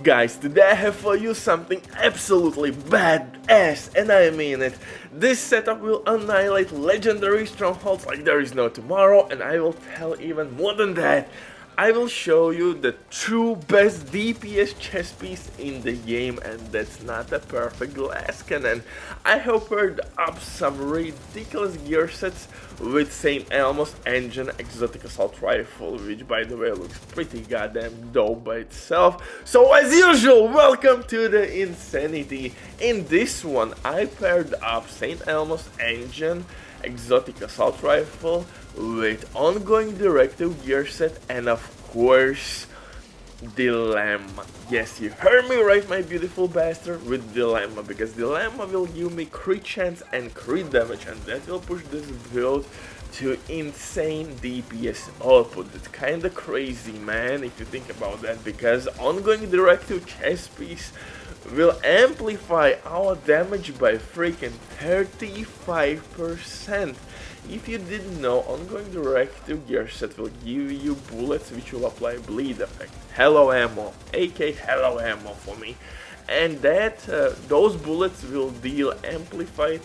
Guys, today I have for you something absolutely badass, and I mean it. This setup will annihilate legendary strongholds like there is no tomorrow, and I will tell even more than that. I will show you the true best DPS chess piece in the game, and that's not a perfect glass cannon. I have paired up some ridiculous gear sets with same Elmos engine exotic assault rifle, which by the way looks pretty goddamn dope by itself. So as usual, welcome to the insanity. In this one I paired up St. Elmos engine exotic assault rifle with ongoing directive gear set and of course dilemma. Yes, you heard me right, my beautiful bastard, with dilemma, because dilemma will give me crit chance and crit damage, and that will push this build to insane DPS output. It's kinda crazy, man, if you think about that, because ongoing directive chess piece will amplify our damage by freaking 35%. If you didn't know, ongoing directive gear set will give you bullets which will apply bleed effect. Hello ammo, aka hello ammo for me. And that those bullets will deal amplified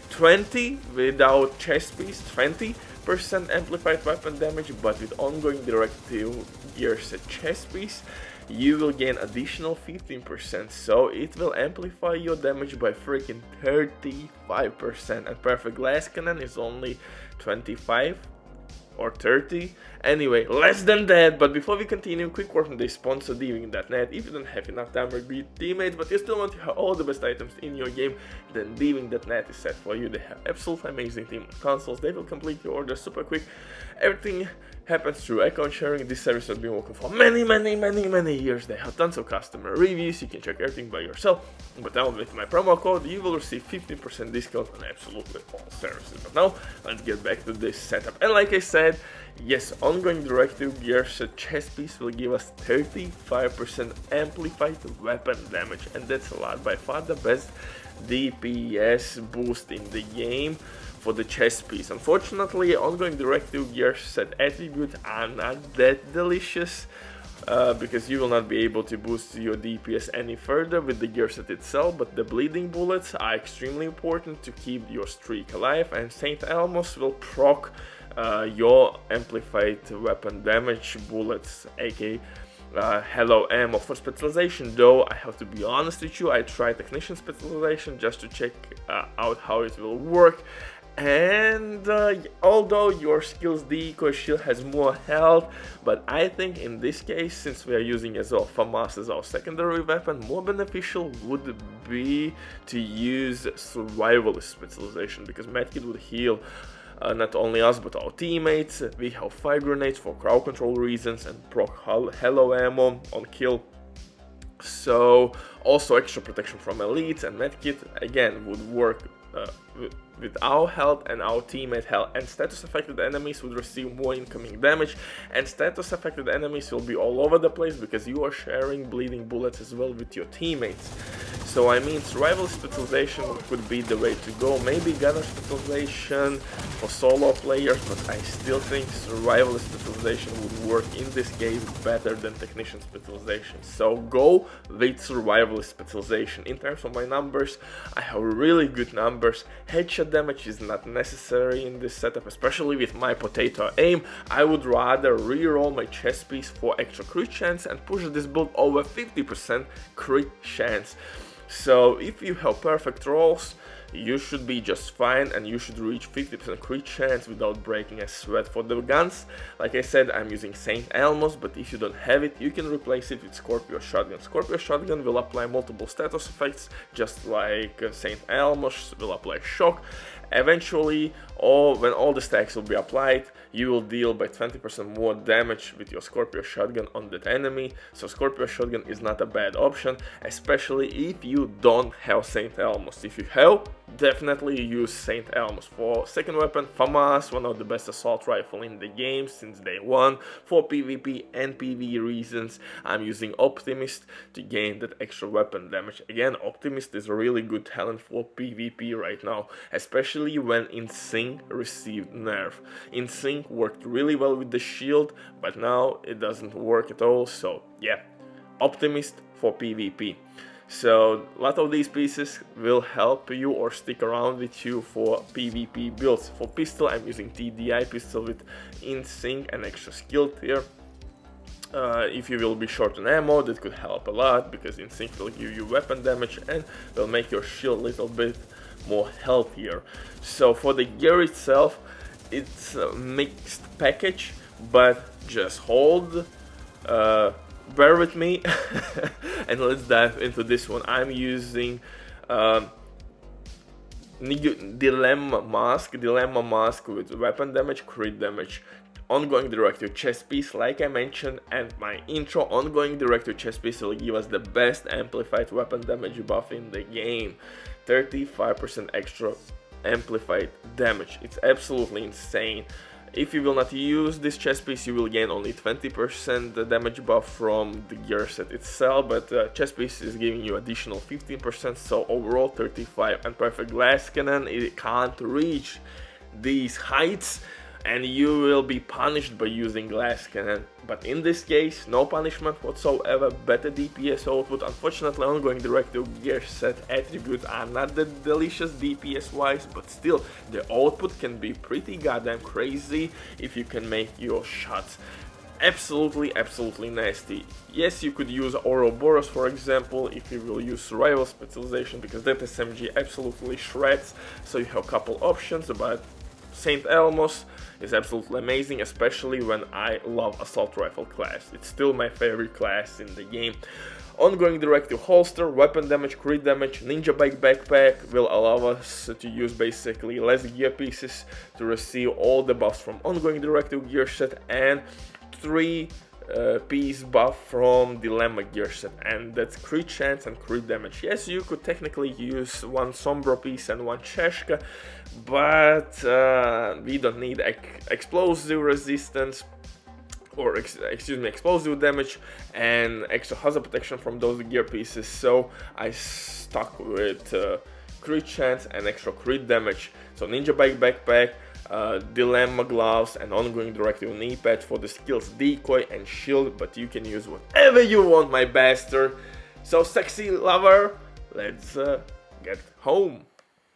20 without chest piece, 20% amplified weapon damage, but with ongoing directive gear set chest piece you will gain additional 15%, so it will amplify your damage by freaking 35%, and perfect glass cannon is only 25 or 30. Anyway, less than that. But before we continue, quick word from the sponsor Diving.net. If you don't have enough time or great teammates, but you still want to have all the best items in your game, then Diving.net is set for you. They have absolutely amazing team of consoles. They will complete your order super quick. Everything happens through account sharing. This service has been working for many years. They have tons of customer reviews. You can check everything by yourself. But now with my promo code, you will receive 15% discount on absolutely all services. But now, let's get back to this setup. And like I said, yes, ongoing directive gear set chest piece will give us 35% amplified weapon damage, and that's a lot. By far the best DPS boost in the game for the chest piece. Unfortunately, ongoing directive gear set attributes are not that delicious, because you will not be able to boost your DPS any further with the gear set itself, but the bleeding bullets are extremely important to keep your streak alive, and St. Elmos will proc your amplified weapon damage bullets, aka hello ammo. For specialization though, I have to be honest with you, I tried technician specialization just to check out how it will work, and although your skills decoy shield has more health, but I think in this case, since we are using as well FAMAS as our secondary weapon, more beneficial would be to use survivalist specialization, because medkit would heal not only us but our teammates. We have fire grenades for crowd control reasons and proc hello ammo on kill, so also extra protection from elites, and medkit again would work with our health and our teammate health, and status affected enemies would receive more incoming damage, and status affected enemies will be all over the place because you are sharing bleeding bullets as well with your teammates. So I mean, survival specialization could be the way to go. Maybe gunner specialization for solo players, but I still think survival specialization would work in this case better than technician specialization. So go with survival specialization. In terms of my numbers, I have really good numbers. Headshot damage is not necessary in this setup, especially with my potato aim. I would rather reroll my chest piece for extra crit chance and push this build over 50% crit chance. So if you have perfect rolls, you should be just fine, and you should reach 50% crit chance without breaking a sweat. For the guns, like I said, I'm using St. Elmos, but if you don't have it, you can replace it with Scorpio Shotgun. Scorpio Shotgun will apply multiple status effects, just like St. Elmos will apply shock. Eventually, when all the stacks will be applied, you will deal by 20% more damage with your Scorpio Shotgun on that enemy. So Scorpio Shotgun is not a bad option, especially if you don't have St. Elmos. If you have, definitely use St. Elmos. For second weapon, FAMAS, one of the best assault rifle in the game since day one. For PvP and PvE reasons, I'm using Optimist to gain that extra weapon damage. Again, Optimist is a really good talent for PvP right now, especially when InSync received nerf. InSync worked really well with the shield, but now it doesn't work at all, so yeah. Optimist for PvP. So a lot of these pieces will help you or stick around with you for PvP builds. For pistol, I'm using TDI pistol with in-sync and extra skill tier. If you will be short on ammo, that could help a lot, because in-sync will give you weapon damage and will make your shield a little bit more healthier. So for the gear itself, it's a mixed package, but just hold, bear with me, and let's dive into this one. I'm using Dilemma Mask with weapon damage, crit damage, ongoing directive chest piece like I mentioned, and my intro ongoing directive chest piece will give us the best amplified weapon damage buff in the game. 35% extra amplified damage. It's absolutely insane. If you will not use this chest piece, you will gain only 20% damage buff from the gear set itself, but chest piece is giving you additional 15%, so overall 35. And perfect glass cannon, it can't reach these heights, and you will be punished by using glass cannon. But in this case, no punishment whatsoever, better DPS output. Unfortunately, ongoing directive gear set attributes are not that delicious DPS wise, but still the output can be pretty goddamn crazy if you can make your shots absolutely nasty. Yes, you could use Ouroboros for example if you will use survival specialization, because that SMG absolutely shreds. So you have a couple options, but Saint Elmos is absolutely amazing, especially when I love assault rifle class. It's still my favorite class in the game. Ongoing directive holster, weapon damage, crit damage, NinjaBike backpack will allow us to use basically less gear pieces to receive all the buffs from ongoing directive gear set, and 3-piece buff from Dilemma gear set, and that's crit chance and crit damage. Yes, you could technically use one Sombro piece and one Cheshka, but we don't need explosive resistance, or explosive damage and extra hazard protection from those gear pieces, so I stuck with crit chance and extra crit damage. So NinjaBike backpack, Dilemma gloves, and ongoing directive knee pad for the skills decoy and shield, but you can use whatever you want, my bastard. So sexy lover, let's get home.